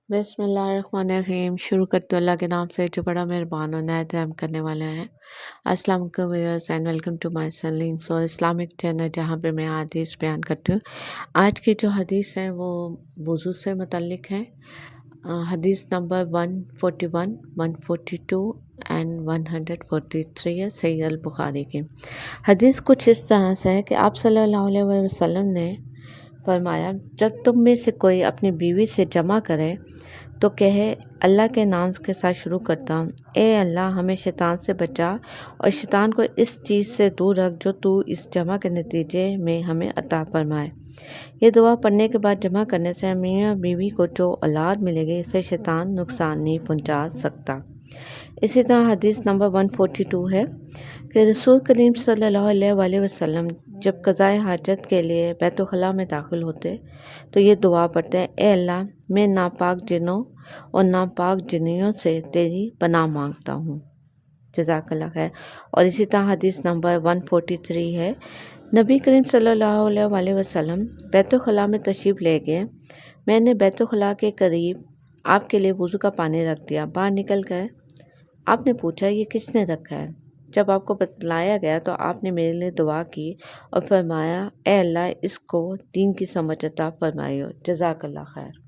بسم اللہ الرحمن الرحیم۔ شروع کرتے اللہ کے نام سے جو بڑا مہربان اور نہایت رحم کرنے والا ہے۔ السلام علیکم viewers and welcome to my channel اور اسلامک چینل، جہاں پہ میں حدیث بیان کرتی ہوں۔ آج کی جو حدیث ہیں وہ وضو سے متعلق ہے۔ حدیث نمبر 141، 142 اینڈ 143 ہے صحیح البخاری کی۔ حدیث کچھ اس طرح سے ہے کہ آپ صلی اللہ علیہ وسلم نے فرمایا، جب تم میں سے کوئی اپنی بیوی سے جمع کرے تو کہے، اللہ کے نام کے ساتھ شروع کرتا ہوں، اے اللہ ہمیں شیطان سے بچا اور شیطان کو اس چیز سے دور رکھ جو تو اس جمع کے نتیجے میں ہمیں عطا فرمائے۔ یہ دعا پڑھنے کے بعد جمع کرنے سے میاں بیوی کو جو اولاد ملے گی اسے شیطان نقصان نہیں پہنچا سکتا۔ اسی طرح حدیث نمبر 142 ہے کہ رسول کریم صلی اللہ علیہ وسلم جب قضائے حاجت کے لیے بیت الخلاء میں داخل ہوتے تو یہ دعا پڑھتے ہیں، اے اللہ میں ناپاک جنوں اور ناپاک جنیوں سے تیری پناہ مانگتا ہوں۔ جزاک اللہ خیر۔ اور اسی طرح حدیث نمبر 143 ہے، نبی کریم صلی اللہ علیہ وسلم بیت الخلاء میں تشریف لے گئے، میں نے بیت الخلاء کے قریب آپ کے لیے وضو کا پانی رکھ دیا، باہر نکل کر آپ نے پوچھا یہ کس نے رکھا ہے؟ جب آپ کو بتلایا گیا تو آپ نے میرے لیے دعا کی اور فرمایا، اے اللہ اس کو دین کی سمجھ عطا فرمائیو۔ جزاک اللہ خیر۔